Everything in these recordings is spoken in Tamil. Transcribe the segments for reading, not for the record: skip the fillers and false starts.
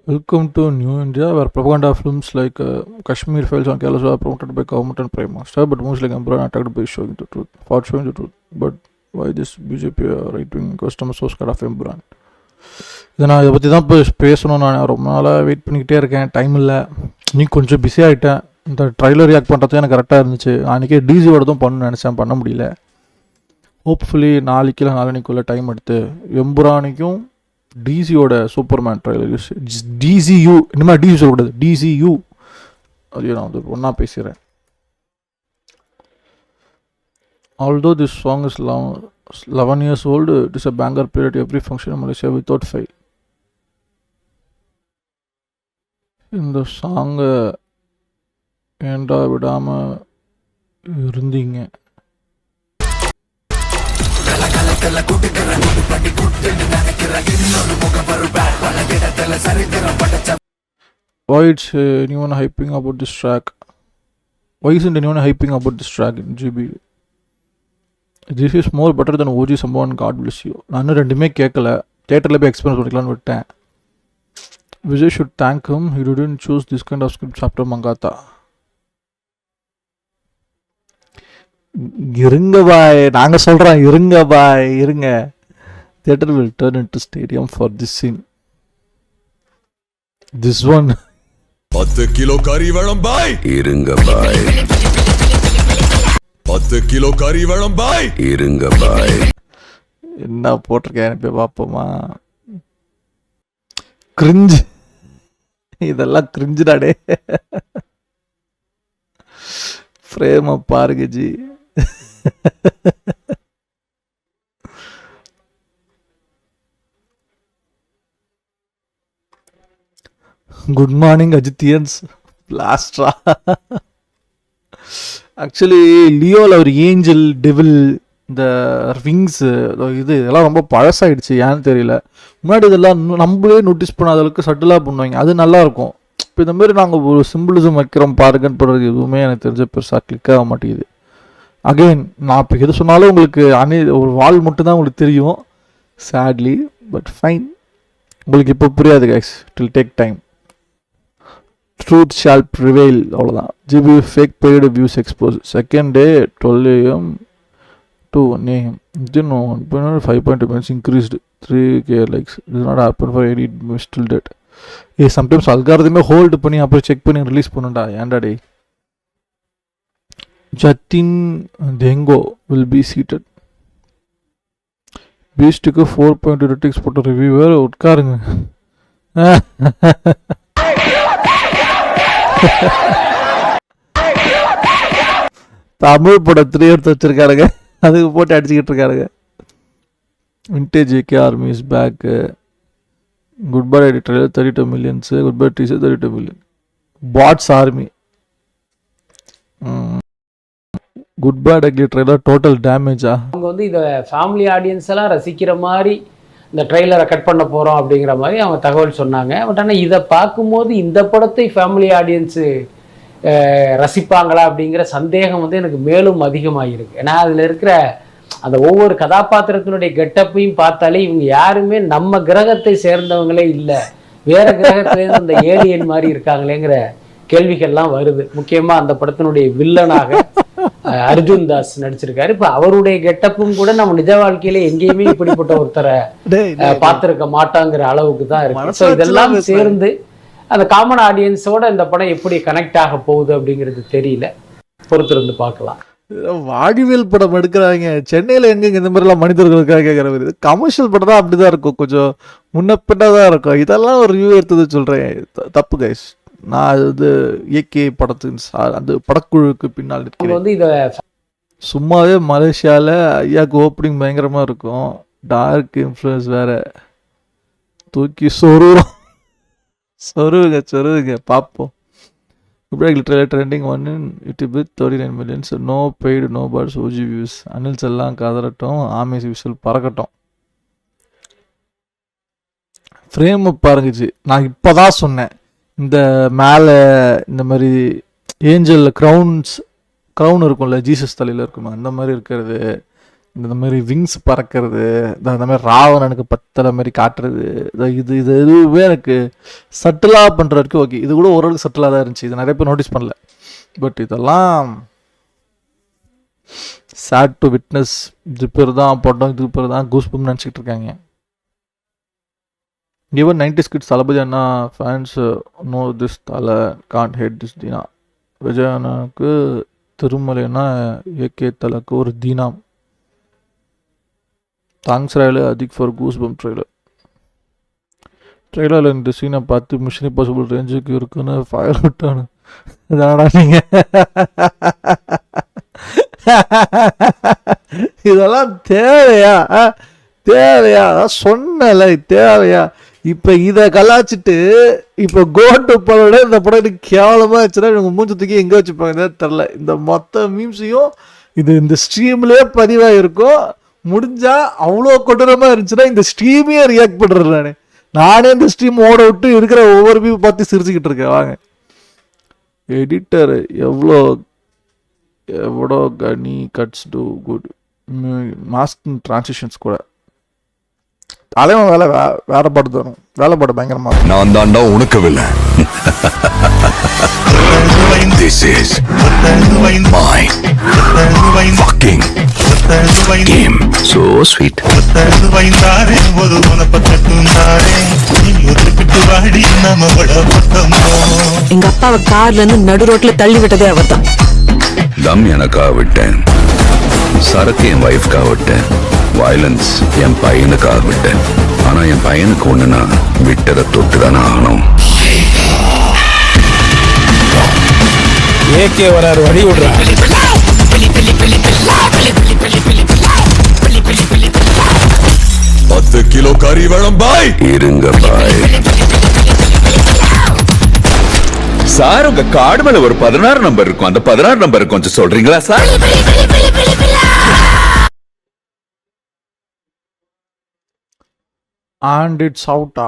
Welcome to New India, where propaganda films like Kashmir Files and Kailash are promoted by government and Prime Minister, but mostly Emperor attacked by showing the truth, for showing the truth. But why this BJP right-wing customers so scared of Emperor? இதை நான் இதை பற்றி தான் இப்போ பேசணும். நான் ரொம்ப நாளாக வெயிட் பண்ணிக்கிட்டே இருக்கேன், டைம் இல்லை. நீ கொஞ்சம் பிஸி ஆகிட்டேன். இந்த ட்ரைலர் ரியாக்ட் பண்ணுறது எனக்கு கரெக்டாக இருந்துச்சு. அன்றைக்கே டிஜியோடதும் பண்ணணும்னு நினச்சேன், பண்ண முடியல. ஹோப்ஃபுல்லி நாளைக்கு நாளைக்குள்ளே டைம் எடுத்து எம்புரானிக்கும் டிசியோட சூப்பர்மேன் ட்ரைலர் டிசியூ, இனிமேல் டிசி சொல்லக்கூடாது, டிசியூ, அதையும் நான் வந்து ஒன்றா பேசுகிறேன். Although this song is 11 years old, it is a banger played at every function in Malaysia without fail. இந்த சாங்கை ஏண்டா விடாமல் இருந்தீங்க. Why is anyone hyping about this track? Why isn't anyone hyping about this track in GB? This is more better than OG Sambhavan, God bless you. நான் ரெண்டுமே கேட்கல, தியேட்டரில் போய் எக்ஸ்பீரியன்ஸ் பண்ணிக்கலான்னு விட்டேன். Vijay should thank him, he didn't choose this kind of script after Mangata. இருங்க பாய், நாங்கள் சொல்கிறோம், இருங்க பாய், இருங்க. Theater will turn into stadium for this scene. This one. 10 kilo கறி வேணும் பாய். இருங்க பாய். 10 கிலோ கறி வேணும் பாய். இருங்க பாய். என்ன போட்டிருக்கேன் போய் பார்ப்போமா? கிரிஞ்சு, இதெல்லாம் கிரிஞ்சுடாடே. ஃப்ரேமை பாருங்க ஜி. குட் மார்னிங் அஜித்தியன்ஸ், பிளாஸ்ட்ரா. ஆக்சுவலி லியோவில் ஒரு ஏஞ்சல் டெவில் இந்த விங்ஸு இது இதெல்லாம் ரொம்ப பழசாயிடுச்சு, ஏன்னு தெரியல. முன்னாடி இதெல்லாம் நம்மளே நோட்டீஸ் பண்ணாத அளவுக்கு சட்டிலாக பண்ணுவாங்க, அது நல்லாயிருக்கும். இப்போ இந்த மாதிரி நாங்கள் ஒரு சிம்பிளிசம் வைக்கிறோம் பாருங்கன்னு போடுறது எதுவுமே எனக்கு தெரிஞ்ச பெருசாக கிளிக் ஆக மாட்டேங்குது. அகெயின் நான் இப்போ எது சொன்னாலும் உங்களுக்கு ஒரு வால் மட்டும்தான் உங்களுக்கு தெரியும், சேட்லி. பட் ஃபைன், உங்களுக்கு இப்போ புரியாது guys, it will take time. Truth shall prevail, அவ்வளோதான். GP fake paid views expose. Second day 12 AM to 1 AM. Then 5.2 minutes increased 3K likes. This is not happen for any still date. Sometimes அல்காரதமே ஹோல்டு பண்ணி அப்புறம் செக் பண்ணி ரிலீஸ் பண்ணுண்டா, ஏன்டா டே. ஜத்தின் தெங்கோ வில் பி சீட்டட். பீஸ்டுக்கு 4.2 ரேட்டிங்ஸ் போட்ட ரிவ்யூவர் உட்காருங்க. தமிழ் படம் 3 எடுத்து வச்சிருக்காருங்க, அதுக்கு போட்டு அடிச்சுக்கிட்டு இருக்காருங்க. Vintage AK army is back. Good bye trailer 32 million, good bye teaser 32 million. Bots army. Good bye டக்லி ட்ரெய்லர் டோட்டல் டேமேஜா. அவங்க வந்து இதை ஃபேமிலி ஆடியன்ஸ் எல்லாம் ரசிக்கிற மாதிரி இந்த ட்ரெய்லரை கட் பண்ண போகிறோம் அப்படிங்கிற மாதிரி அவங்க தகவல் சொன்னாங்க. பட் ஆனால் இதை பார்க்கும்போது இந்த படத்தை ஃபேமிலி ஆடியன்ஸு ரசிப்பாங்களா அப்படிங்கிற சந்தேகம் வந்து எனக்கு மேலும் அதிகமாகிருக்கு. ஏன்னா அதில் இருக்கிற அந்த ஒவ்வொரு கதாபாத்திரத்தினுடைய கெட்டப்பையும் பார்த்தாலே இவங்க யாருமே நம்ம கிரகத்தை சேர்ந்தவங்களே இல்லை, வேற கிரகத்திலேருந்து அந்த ஏலியன் மாதிரி இருக்காங்களேங்கிற கேள்விகள்லாம் வருது. முக்கியமாக அந்த படத்தினுடைய வில்லனாக அர்ஜுன் தாஸ் நடிச்சிருக்காரு. இப்ப அவருடைய கெட்டப்பும் கூட நம்ம நிஜ வாழ்க்கையில எங்கேயுமே இப்படிப்பட்ட ஒருத்தரை பார்த்திருக்க மாட்டாங்கிற அளவுக்கு தான் இருக்கு. இதெல்லாம் சேர்ந்து அந்த காமன் ஆடியன்ஸோட இந்த படம் எப்படி கனெக்ட் ஆக போகுது அப்படிங்கிறது தெரியல, பொறுத்திருந்து பார்க்கலாம். வாடிவேல் படம் எடுக்கிறாங்க, சென்னையில எங்க இந்த மாதிரிலாம் மனிதர்களுக்காக கேட்கிற மாதிரி கமர்ஷியல் படம் தான் அப்படிதான் இருக்கும், கொஞ்சம் முன்னப்பின்னதான் இருக்கும். இதெல்லாம் ஒரு ரிவ்யூ எடுத்தது சொல்றேன், தப்பு கைஸ். நான் இது ஏகே படத்தின் அந்த படக்குழுக்கு பின்னால் வந்து இதை சும்மாவே மலேசியாவில் ஐயாவுக்கு ஓப்பனிங் பயங்கரமாக இருக்கும். டார்க் இன்ஃப்ளூயன்ஸ் வேற தூக்கி சொருவுங்க பார்ப்போம். Trailer trending 1 in YouTube with 39 million. No paid no பர்ட்ஸ் OG வியூஸ். அனில்ஸ் எல்லாம் கதறட்டும், ஆமேஸ் விஷுவல் பறக்கட்டும். ஃப்ரேம் பாருங்கச்சு. நான் இப்போ தான் சொன்னேன், இந்த மேலே இந்த மாதிரி ஏஞ்சல் க்ரௌன் இருக்கும்ல, ஜீசஸ் தலையில் இருக்குமா, அந்த மாதிரி இருக்கிறது. இந்த மாதிரி விங்ஸ் பறக்கிறது, அந்த மாதிரி ராவணனுக்கு பத்தலை மாதிரி காட்டுறது, இது இது எதுவுமே எனக்கு சட்டிலாக பண்ணுற வரைக்கும் ஓகே. இது கூட ஓரளவுக்கு சட்டிலாக தான் இருந்துச்சு, இது நிறைய பேர் நோட்டீஸ் பண்ணல. பட் இதெல்லாம் சேட் டு விட்னஸ். இது பேர் தான் படம், இது பேர் தான் கூஸ்பம் நினச்சிக்கிட்டு இருக்காங்க. ஈவன் 90s கிட்ஸ் தளபதி அண்ணா fans no this Thala can't hate this Dheena. Vijay அண்ணாவுக்கு திருமலைன்னா ஏகே தலக்கு ஒரு தீனாம். Thanks Royal Adhik for goosebump ட்ரெய்லரில் இந்த சீனை பார்த்து மிஷன் இம்பாசிபிள் ரேஞ்சுக்கு இருக்குன்னு ஃபயர் விட்டானு. இதனடா நீங்க இதெல்லாம் தேவையா? அதான் சொன்னல தேவையா? இப்போ இதை கலாச்சிட்டு இப்போ கோட்டு படோட இந்த படம் எனக்கு கேவலமாக இருந்துச்சுன்னா இவங்க மூஞ்சி தூக்கி எங்கே வச்சுப்பாங்க தெரில. இந்த மொத்த மீம்ஸையும் இந்த ஸ்ட்ரீம்லேயே பதிவாக இருக்கும். முடிஞ்சா அவ்வளோ கொடூரமாக இருந்துச்சுன்னா இந்த ஸ்ட்ரீமையே ரியாக்ட் பண்ணுறேன். நானே இந்த ஸ்ட்ரீம் ஓட விட்டு இருக்கிற ஒவ்வொரு மீம் பார்த்து சிரிச்சுக்கிட்டு இருக்கேன். வாங்க எடிட்டர் எவ்வளோ கனி cuts too good mask transitions கூட தலைவன் வேற பாட்டு தரும். வேலை பாட்டு பயங்கரமா நான் தாண்டா உனக்கு வில்லை. This is my fucking game. So sweet. எங்க அப்பாவை கார்ல இருந்து நடு ரோட்ல தள்ளி விட்டதே அவர்தான். தம் எனக்காக விட்டேன், சரக்கு என் வைஃப்காக விட்டேன், வயலன்ஸ் என் பையனுக்காக விட்டேன். ஆனா என் பையனுக்கு ஒண்ணுனா விட்டதை தொட்டுதானே ஆகணும். ஏகே வராரு, வழி விடுறான். 10 கிலோ கறி வேணும் பாய். இருங்க பாய். சார் உங்க கார்டு மேல ஒரு 16 நம்பர் இருக்கும், அந்த 16 நம்பர் கொஞ்சம் சொல்றீங்களா sir? And it's out.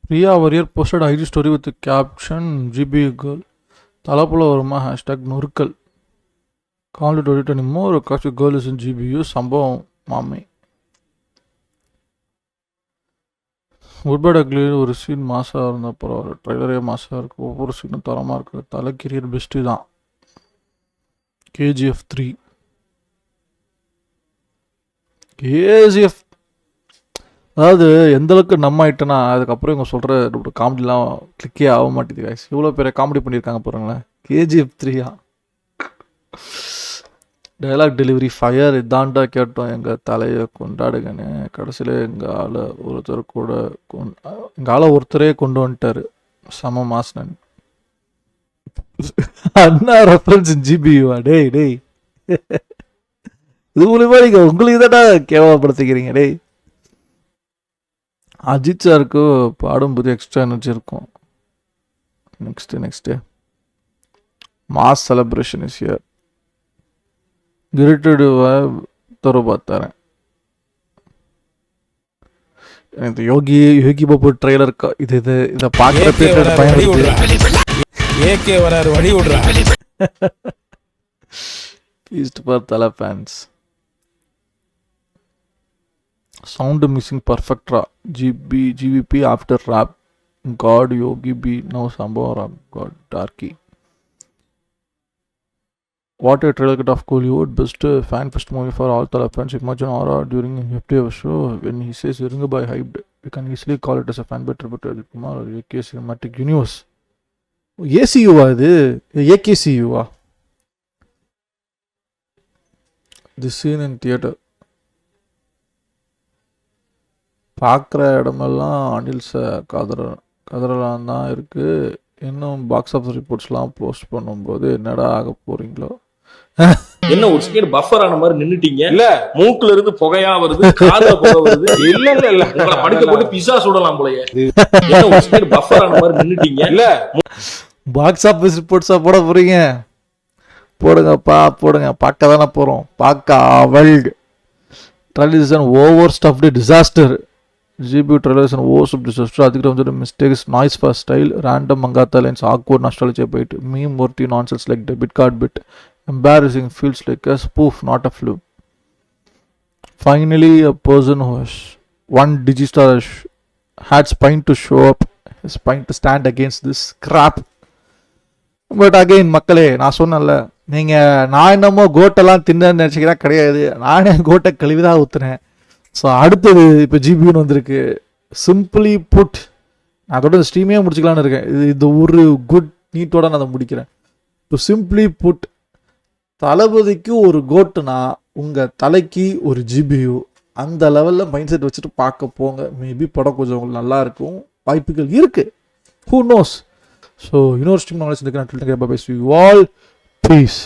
Priya Warrior posted IG story with the caption GBU girl. Talapula Varma hashtag Nurkal. Can't do it anymore. Because girl is in GBU. Sambhavam Mami. Woodbird ugly ஒரு சீன் மாசாக இருந்த அப்புறம் ட்ரைலரே மாசாக இருக்குது. ஒவ்வொரு சீனும் தரமாக இருக்குது. தலை கெரியர் பெஸ்ட்டு தான். KGF 3 KGF அதாவது எந்தளவுக்கு நம்ம ஆயிட்டேன்னா அதுக்கப்புறம் இவங்க சொல்கிற காமெடிலாம் கிளிக்கே ஆக மாட்டேது guys. இவ்வளோ பெரிய காமெடி பண்ணியிருக்காங்க பாருங்களேன். KGF 3 dialogue delivery fire. இதாண்டா கேட்டோம் எங்கள் தலையை கொண்டாடுங்கன்னு. கடைசியில் எங்கள் ஒருத்தரே கொண்டு வந்துட்டார். சம மாசனன் அண்ணா ரெஃபரன்ஸ் ஜிபியூவா? டேய் இது மூலியமா நீங்கள் உங்களுக்கு தான்டா கேவலப்படுத்திக்கிறீங்க. டேய் அஜித் சாருக்கு பாடும்போது எக்ஸ்ட்ரா எனர்ஜி இருக்கும். Next mass celebration is here. கிரிட்டடுவை தரேன். இந்த யோகி பாபு ட்ரெய்லர் இதை பார்க்குற ஏகே வராரு, வழி விடுறான். Feast for Thala fans. Sound missing பர்ஃபெக்ட்ரா. GVP after rap. God Yogi B no சம்பவம் ராப். காட் டார்கி. What a trailer cut of Kollywood. Best fan fest movie for all Thala fans. Imagine Aura during a FTF show when he says Ringabai hyped. We can easily call it as a fan better but Ajit Kumar or AK Cinematic Universe. ACU இது AKCU This scene in theater. பார்க்குற இடமெல்லாம் அனில்ஸை கதறலாம் தான் இருக்குது. இன்னும் பாக்ஸ் ஆஃபீஸ் ரிப்போர்ட்ஸ்லாம் போஸ்ட் பண்ணும்போது என்னடா ஆக போறீங்களோ. என்ன ஒரு செகண்ட் பஃபர் ஆன மாதிரி நின்னுட்டீங்க. இல்ல மூக்குல இருந்து புகையா வருது, காதுல புகை வருது. இல்ல உங்களை படுக்க போட்டு பிஸா சுடலாம் போலயே. என்ன ஒரு செகண்ட் பஃபர் ஆன மாதிரி நின்னுட்டீங்க. இல்ல பாக்ஸ் ஆஃபீஸ் ரிப்போர்ட்ஸா போட போறீங்க? போடுங்க. பார்க்க தானே போறோம். பார்க்க அவல்டு trailer is an overstuffed disaster. GBU trailer is an overstuffed disaster. அதுக்கு வந்து mistakes, noise for style, random mangata lines, awkward nostalgia bit, meme worthy nonsense like debit card bit, embarrassing, feels like a spoof not a film. Finally, a person who has one Digistar had spine to show up, spine to stand against this crap. But again மக்களே, நான் சொன்னேன்ல, நீங்கள் நான் என்னமோ கோட்டெல்லாம் தின்னு நினச்சிக்கிறா கிடையாது. நானே கோட்டை கழுவிதான் ஊற்றுனேன். ஸோ அடுத்தது இப்போ ஜிபியூன்னு வந்திருக்கு. சிம்பிளி புட், நான் அதோட ஸ்ட்ரீமே முடிச்சுக்கலான்னு இருக்கேன். இது ஒரு குட் நீட்டோட நான் அதை முடிக்கிறேன். டு சிம்பிளி புட், தளபதிக்கு ஒரு கோட்டுனா உங்கள் தலைக்கு ஒரு ஜிபியூ. அந்த லெவலில் மைண்ட் செட் வச்சுட்டு பார்க்க போங்க. மேபி படம் கொஞ்சம் உங்களுக்கு நல்லா இருக்கும், வாய்ப்புகள் இருக்குது. Who knows. ஸோ இன்னொரு ஸ்ட்ரீம் நாலேஜ் இருக்கு. நான் பை யூ ஆல். பீஸ்.